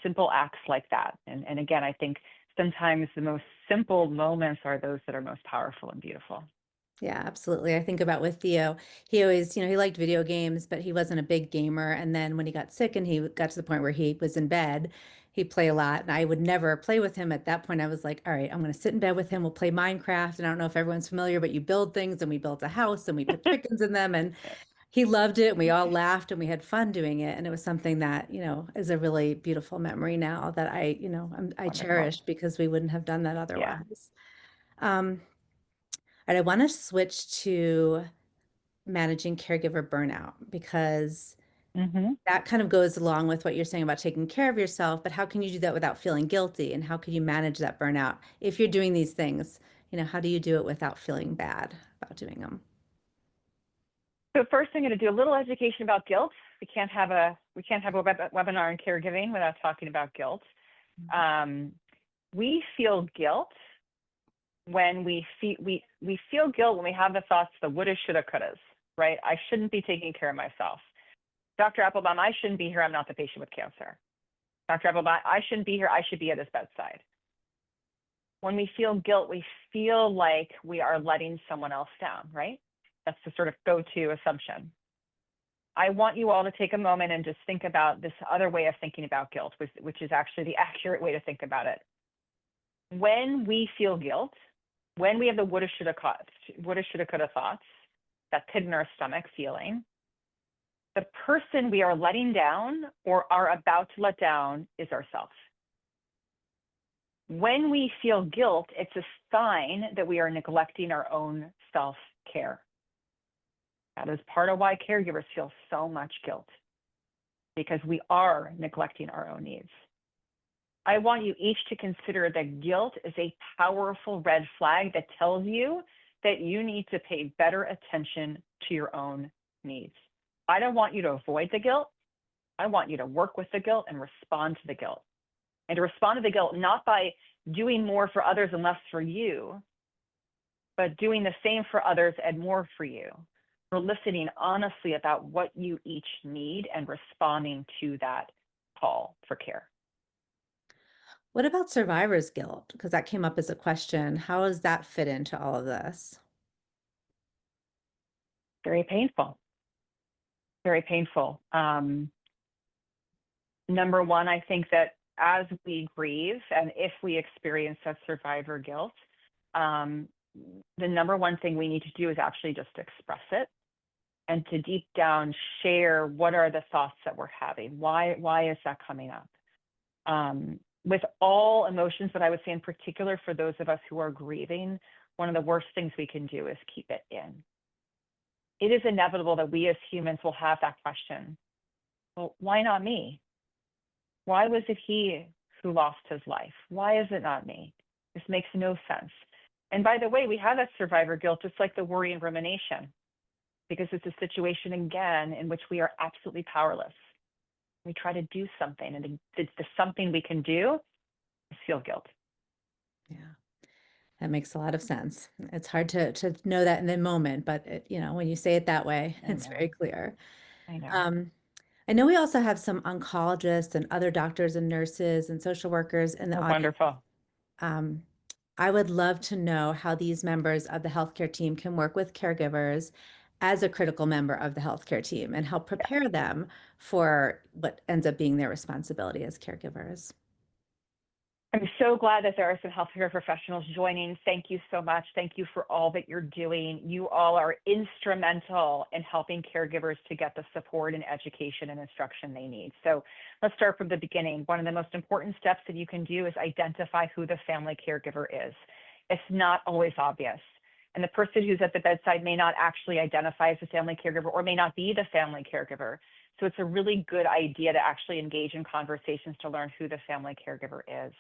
Simple acts like that. And again, I think sometimes the most simple moments are those that are most powerful and beautiful.
Yeah, absolutely. I think about with Theo, he always, he liked video games, but he wasn't a big gamer. And then when he got sick and he got to the point where he was in bed, he'd play a lot. And I would never play with him. At that point, I was like, all right, I'm going to sit in bed with him. We'll play Minecraft. And I don't know if everyone's familiar, but you build things, and we built a house and we put chickens in them. And he loved it. And we all laughed and we had fun doing it. And it was something that, is a really beautiful memory now that I
Wonderful.
cherish because we wouldn't have done that
Yeah.
otherwise. Um, all right, I want to switch to managing caregiver burnout because
Hmm.
that kind of goes along with what you're saying about taking care of yourself, but how can you do that without feeling guilty? And how can you manage that burnout if you're doing these things? How do you do it without feeling bad about doing them?
So first, I'm going to do a little education about guilt. We can't have a webinar on caregiving without talking about guilt. Um, we feel guilt when we feel guilt when we have the thoughts, the woulda, shoulda, couldas, right? I shouldn't be taking care of myself. Dr. Applebaum, I shouldn't be here. I'm not the patient with cancer. Dr. Applebaum, I shouldn't be here. I should be at his bedside. When we feel guilt, we feel like we are letting someone else down, right? That's the sort of go-to assumption. I want you all to take a moment and just think about this other way of thinking about guilt, which is actually the accurate way to think about it. When we feel guilt, when we have the woulda, shoulda, coulda thoughts, that pit in our stomach feeling, the person we are letting down or are about to let down is ourselves. When we feel guilt, it's a sign that we are neglecting our own self-care. That is part of why caregivers feel so much guilt, because we are neglecting our own needs. I want you each to consider that guilt is a powerful red flag that tells you that you need to pay better attention to your own needs. I don't want you to avoid the guilt. I want you to work with the guilt and respond to the guilt. And to respond to the guilt, not by doing more for others and less for you, but doing the same for others and more for you. For listening honestly about what you each need and responding to that call for care.
What about survivor's guilt? Because that came up as a question. How does that fit into all of this?
Very painful. Very painful. Number one, I think that as we grieve and if we experience that survivor guilt, the number one thing we need to do is actually just express it and to deep down share what are the thoughts that we're having. Why is that coming up? With all emotions, but I would say in particular for those of us who are grieving, one of the worst things we can do is keep it in. It is inevitable that we as humans will have that question. Well, why not me? Why was it he who lost his life? Why is it not me? This makes no sense. And by the way, we have that survivor guilt, just like the worry and rumination, because it's a situation, again, in which we are absolutely powerless. We try to do something, and the something we can do is feel guilt.
Yeah, that makes a lot of sense. It's hard to know that in the moment, but when you say it that way,
I
it's very
know.
clear.
I know.
Um, I know we also have some oncologists and other doctors and nurses and social workers in the
Oh,
audience.
wonderful.
Um, I would love to know how these members of the healthcare team can work with caregivers as a critical member of the healthcare team and help
Yeah.
prepare them for what ends up being their responsibility as caregivers.
I'm so glad that there are some healthcare professionals joining. Thank you so much. Thank you for all that you're doing. You all are instrumental in helping caregivers to get the support and education and instruction they need. So let's start from the beginning. One of the most important steps that you can do is identify who the family caregiver is. It's not always obvious. And the person who's at the bedside may not actually identify as a family caregiver or may not be the family caregiver. So it's a really good idea to actually engage in conversations to learn who the family caregiver is.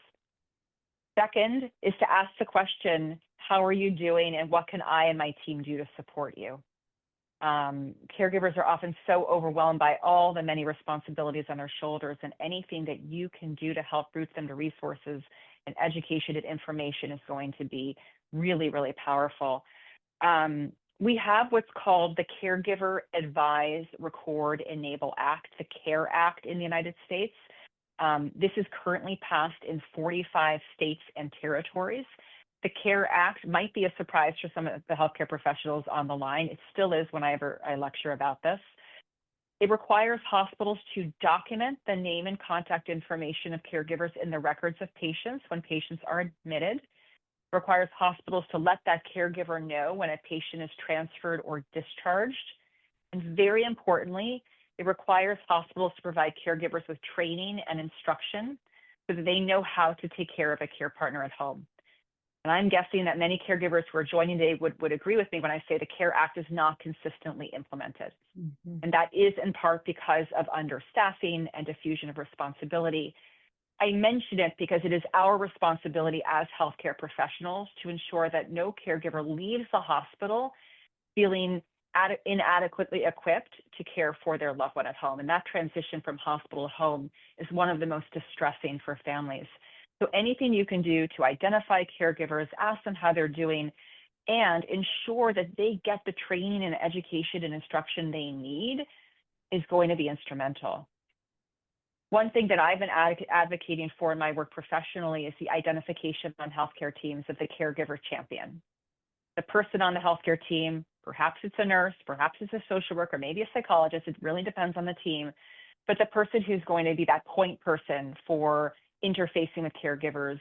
Second is to ask the question, how are you doing and what can I and my team do to support you? Caregivers are often so overwhelmed by all the many responsibilities on their shoulders, and anything that you can do to help route them to resources and education and information is going to be really, really powerful. We have what's called the Caregiver Advise, Record, Enable Act, the CARE Act in the United States. This is currently passed in 45 states and territories. The CARE Act might be a surprise for some of the healthcare professionals on the line. It still is whenever I lecture about this. It requires hospitals to document the name and contact information of caregivers in the records of patients when patients are admitted. It requires hospitals to let that caregiver know when a patient is transferred or discharged. And very importantly, it requires hospitals to provide caregivers with training and instruction so that they know how to take care of a care partner at home. And I'm guessing that many caregivers who are joining today would agree with me when I say the CARE Act is not consistently implemented.
Mm-hmm.
And that is in part because of understaffing and diffusion of responsibility. I mention it because it is our responsibility as healthcare professionals to ensure that no caregiver leaves the hospital feeling inadequately equipped to care for their loved one at home. And that transition from hospital to home is one of the most distressing for families. So anything you can do to identify caregivers, ask them how they're doing, and ensure that they get the training and education and instruction they need is going to be instrumental. One thing that I've been advocating for in my work professionally is the identification on healthcare teams of the caregiver champion. The person on the healthcare team, perhaps it's a nurse, perhaps it's a social worker, maybe a psychologist, it really depends on the team, but the person who's going to be that point person for interfacing with caregivers,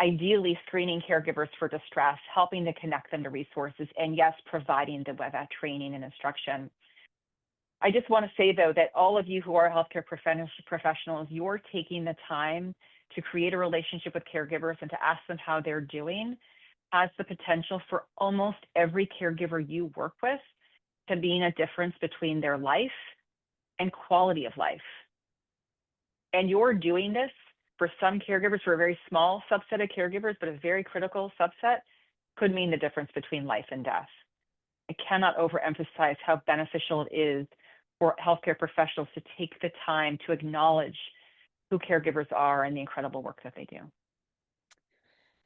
ideally screening caregivers for distress, helping to connect them to resources, and yes, providing them with that training and instruction. I just want to say, though, that all of you who are healthcare professionals, you're taking the time to create a relationship with caregivers and to ask them how they're doing has the potential for almost every caregiver you work with to being a difference between their life and quality of life. And you're doing this for some caregivers, for a very small subset of caregivers, but a very critical subset, could mean the difference between life and death. I cannot overemphasize how beneficial it is for healthcare professionals to take the time to acknowledge who caregivers are and the incredible work that they do.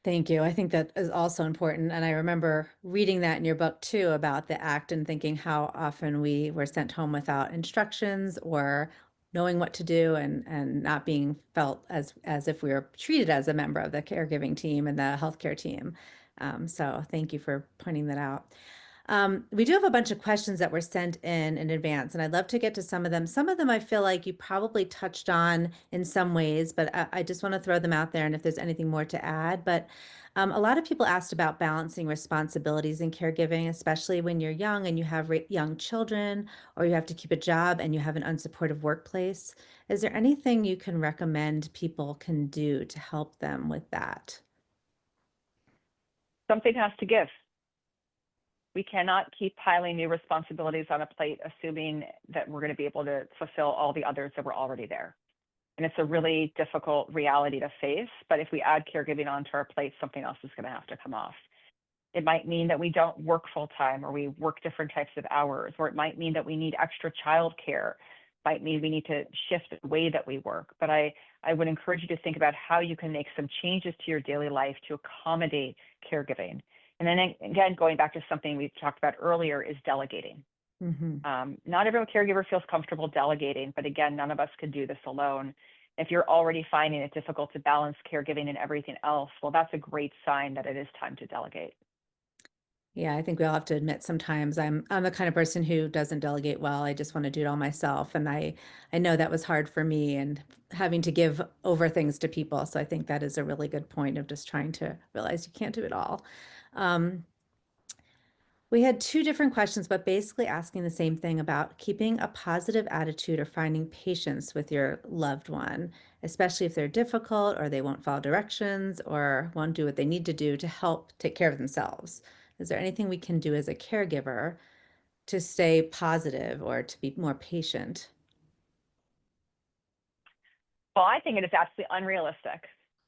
Thank you. I think that is also important. And I remember reading that in your book too about the act and thinking how often we were sent home without instructions or knowing what to do and not being felt as if we were treated as a member of the caregiving team and the healthcare team. So thank you for pointing that out. We do have a bunch of questions that were sent in advance, and I'd love to get to some of them. Some of them I feel like you probably touched on in some ways, but I just want to throw them out there and if there's anything more to add. But A lot of people asked about balancing responsibilities in caregiving, especially when you're young and you have young children, or you have to keep a job and you have an unsupportive workplace. Is there anything you can recommend people can do to help them with that?
Something has to give. We cannot keep piling new responsibilities on a plate, assuming that we're going to be able to fulfill all the others that were already there. And it's a really difficult reality to face, but if we add caregiving onto our plate, something else is going to have to come off. It might mean that we don't work full time, or we work different types of hours, or it might mean that we need extra childcare. Might mean we need to shift the way that we work. But I would encourage you to think about how you can make some changes to your daily life to accommodate caregiving. And then again, going back to something we talked about earlier, is delegating.
Hmm.
Not every caregiver feels comfortable delegating, but again, none of us can do this alone. If you're already finding it difficult to balance caregiving and everything else, well, that's a great sign that it is time to delegate.
Yeah, I think we all have to admit sometimes I'm the kind of person who doesn't delegate well. I just want to do it all myself, and I know that was hard for me and having to give over things to people. So I think that is a really good point of just trying to realize you can't do it all. Um, we had two different questions, but basically asking the same thing about keeping a positive attitude or finding patience with your loved one, especially if they're difficult or they won't follow directions or won't do what they need to do to help take care of themselves. Is there anything we can do as a caregiver to stay positive or to be more patient?
Well, I think it is absolutely unrealistic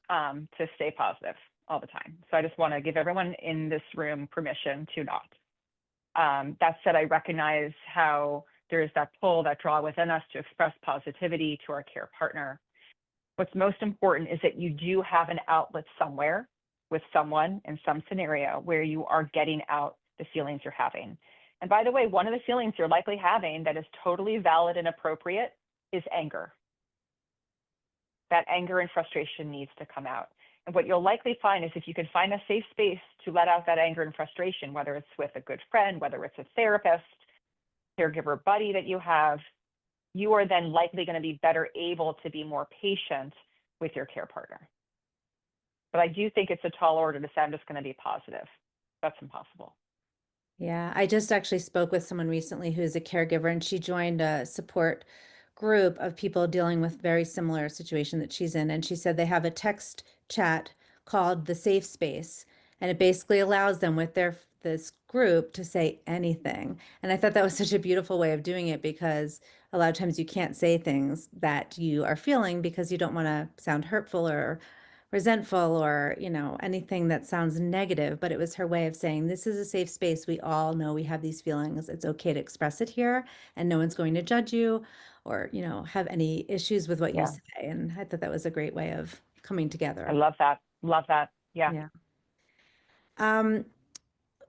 to stay positive all the time. So I just want to give everyone in this room permission to not. That said, I recognize how there is that pull, that draw within us to express positivity to our care partner. What's most important is that you do have an outlet somewhere with someone in some scenario where you are getting out the feelings you're having. And by the way, one of the feelings you're likely having that is totally valid and appropriate is anger. That anger and frustration needs to come out. And what you'll likely find is if you can find a safe space to let out that anger and frustration, whether it's with a good friend, whether it's a therapist, caregiver buddy that you have, you are then likely going to be better able to be more patient with your care partner. But I do think it's a tall order to say, I'm just going to be positive. That's impossible.
Yeah, I just actually spoke with someone recently who's a caregiver, and she joined a support group of people dealing with very similar situation that she's in. And she said they have a text chat called the Safe Space, and it basically allows them with this group to say anything. And I thought that was such a beautiful way of doing it because a lot of times you can't say things that you are feeling because you don't want to sound hurtful or resentful or, anything that sounds negative, but it was her way of saying, this is a safe space. We all know we have these feelings. It's okay to express it here, and no one's going to judge you or, have any issues with what you
Yeah,
say. And I thought that was a great way of coming
I
together.
love that. Love that. Yeah.
Yeah. Um,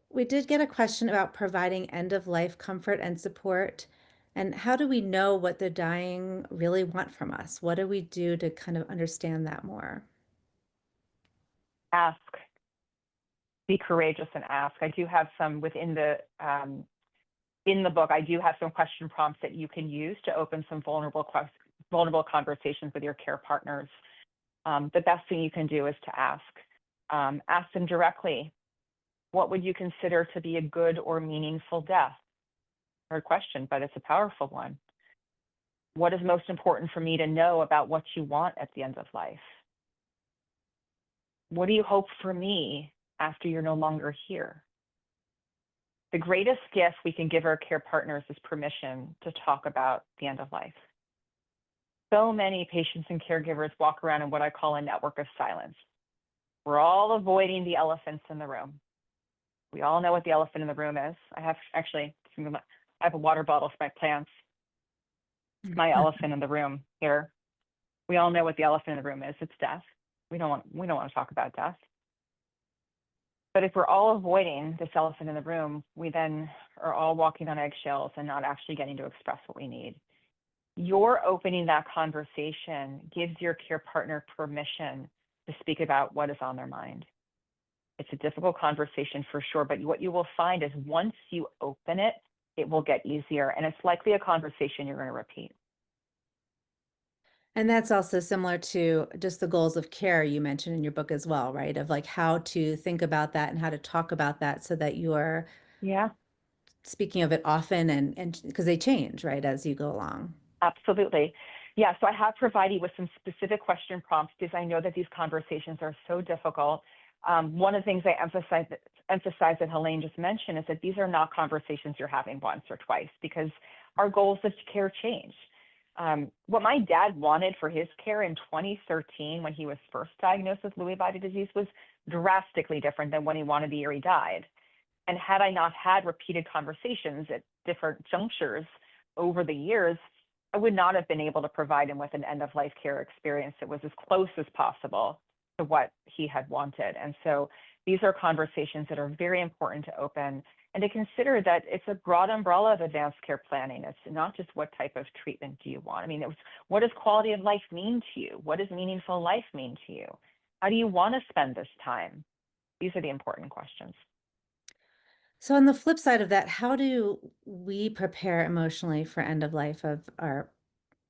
we did get a question about providing end of life comfort and support. And how do we know what the dying really want from us? What do we do to kind of understand that more?
Ask, be courageous and ask. I do have some within in the book, I do have some question prompts that you can use to open some vulnerable conversations with your care partners. The best thing you can do is to ask. Ask them directly, what would you consider to be a good or meaningful death? Hard question, but it's a powerful one. What is most important for me to know about what you want at the end of life? What do you hope for me after you're no longer here? The greatest gift we can give our care partners is permission to talk about the end of life. So many patients and caregivers walk around in what I call a network of silence. We're all avoiding the elephants in the room. We all know what the elephant in the room is. I have a water bottle for my plants. It's my elephant in the room here. We all know what the elephant in the room is. It's death. We don't want to talk about death. But if we're all avoiding this elephant in the room, we then are all walking on eggshells and not actually getting to express what we need. Your opening that conversation gives your care partner permission to speak about what is on their mind. It's a difficult conversation for sure, but what you will find is once you open it, it will get easier. And it's likely a conversation you're going to repeat.
And that's also similar to just the goals of care you mentioned in your book as well, right? Of like how to think about that and how to talk about that so that you're
Yeah.
speaking of it often and because they change, right, as you go along.
Absolutely. Yeah, so I have provided you with some specific question prompts because I know that these conversations are so difficult. One of the things I emphasize that Helene just mentioned is that these are not conversations you're having once or twice because our goals of care change. What my dad wanted for his care in 2013 when he was first diagnosed with Lewy body disease was drastically different than what he wanted the year he died. And had I not had repeated conversations at different junctures over the years, I would not have been able to provide him with an end of life care experience that was as close as possible to what he had wanted. And so these are conversations that are very important to open and to consider that it's a broad umbrella of advanced care planning. It's not just what type of treatment do you want. I mean, what does quality of life mean to you? What does meaningful life mean to you? How do you want to spend this time? These are the important questions.
So on the flip side of that, how do we prepare emotionally for end of life of our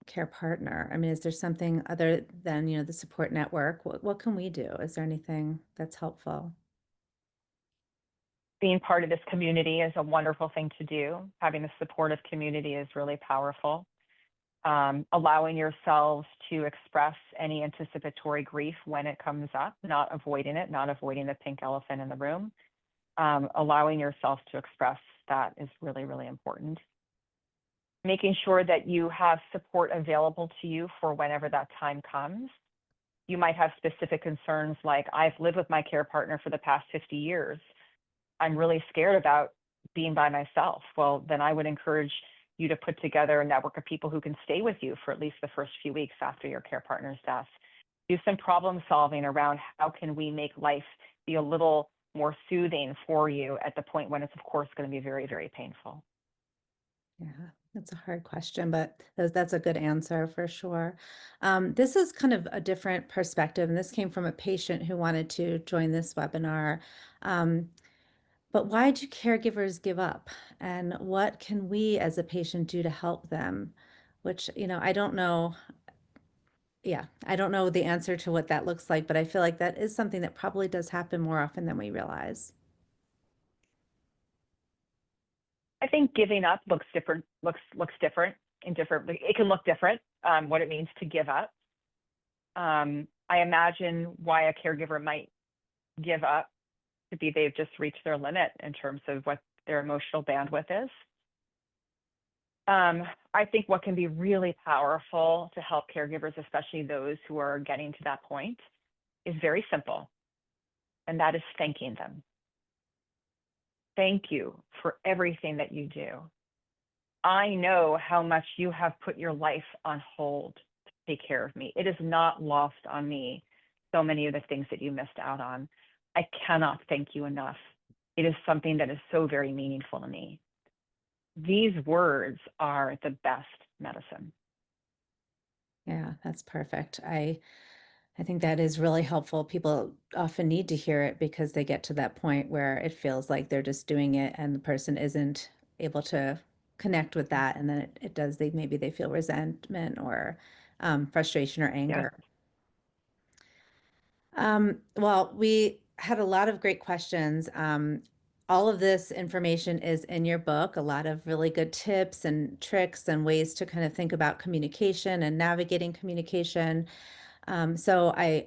care partner? I mean, is there something other than, the support network? What can we do? Is there anything that's helpful?
Being part of this community is a wonderful thing to do. Having a supportive community is really powerful. Allowing yourselves to express any anticipatory grief when it comes up, not avoiding it, not avoiding the pink elephant in the room. Allowing yourself to express that is really, really important. Making sure that you have support available to you for whenever that time comes. You might have specific concerns like, I've lived with my care partner for the past 50 years. I'm really scared about being by myself. Well, then I would encourage you to put together a network of people who can stay with you for at least the first few weeks after your care partner's death. Do some problem solving around how can we make life be a little more soothing for you at the point when it's, of course, going to be very, very painful.
Yeah, that's a hard question, but that's a good answer for sure. This is kind of a different perspective, and this came from a patient who wanted to join this webinar. Um, but why do caregivers give up? And what can we as a patient do to help them? Which, I don't know. Yeah, I don't know the answer to what that looks like, but I feel like that is something that probably does happen more often than we realize.
I think giving up looks different, looks different in different, it can look different, what it means to give up. I imagine why a caregiver might give up to be they've just reached their limit in terms of what their emotional bandwidth is. I think what can be really powerful to help caregivers, especially those who are getting to that point, is very simple, and that is thanking them. Thank you for everything that you do. I know how much you have put your life on hold to take care of me. It is not lost on me, so many of the things that you missed out on. I cannot thank you enough. It is something that is so very meaningful to me. These words are the best medicine.
Yeah, that's perfect. I think that is really helpful. People often need to hear it because they get to that point where it feels like they're just doing it and the person isn't able to connect with that. And then it does, maybe they feel resentment or frustration or
Yes.
anger. Well, we had a lot of great questions. All of this information is in your book, a lot of really good tips and tricks and ways to kind of think about communication and navigating communication. So I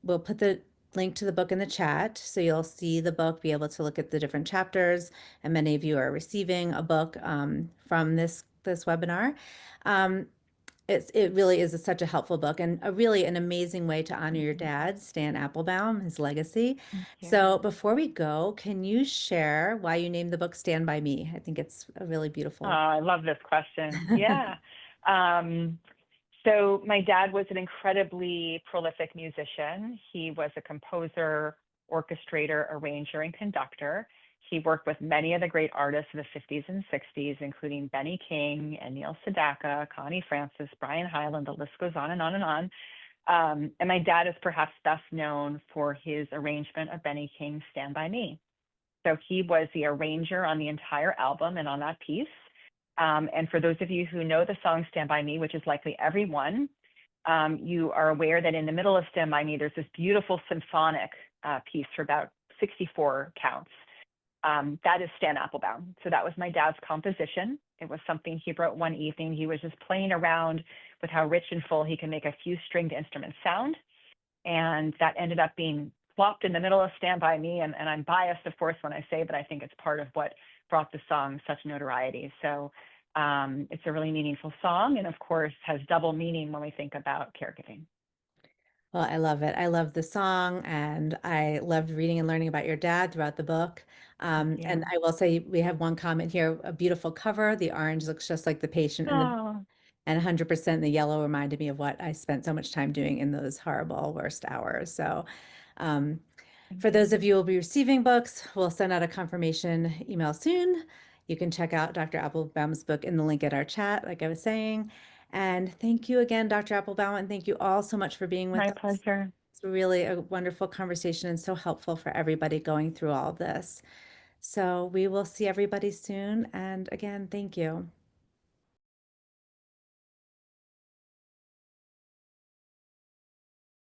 will put the link to the book in the chat. So you'll see the book, be able to look at the different chapters, and many of you are receiving a book from this webinar. Um, it really is such a helpful book and a really an amazing way to honor your dad, Stan Applebaum, his legacy.
Thank you.
So before we go, can you share why you named the book Stand By Me? I think it's a really beautiful.
I love this question. Yeah. Um, so my dad was an incredibly prolific musician. He was a composer, orchestrator, arranger, and conductor. He worked with many of the great artists of the 50s and 60s, including Benny King and Neil Sedaka, Connie Francis, Brian Hyland, the list goes on and on and on. And my dad is perhaps best known for his arrangement of Benny King's Stand By Me. So he was the arranger on the entire album and on that piece. And for those of you who know the song Stand By Me, which is likely everyone, you are aware that in the middle of Stand By Me, there's this beautiful symphonic piece for about 64 counts. That is Stan Applebaum. So that was my dad's composition. It was something he wrote one evening. He was just playing around with how rich and full he can make a few stringed instruments sound. And that ended up being plopped in the middle of Stand By Me. And I'm biased, of course, when I say that I think it's part of what brought the song such notoriety. So it's a really meaningful song, and of course has double meaning when we think about caregiving.
Well, I love it. I love the song, and I loved reading and learning about your dad throughout the book.
Thank
And
you.
I will say we have one comment here, a beautiful cover. The orange looks just like the patient in the
Oh,
and 100% the yellow reminded me of what I spent so much time doing in those horrible worst hours. So, um,
thank
for those
you.
of you who will be receiving books, we'll send out a confirmation email soon. You can check out Dr. Applebaum's book in the link at our chat, like I was saying. And thank you again, Dr. Applebaum, and thank you all so much for being with
My
us.
pleasure.
It's really a wonderful conversation and so helpful for everybody going through all of this. So we will see everybody soon. And again, thank you.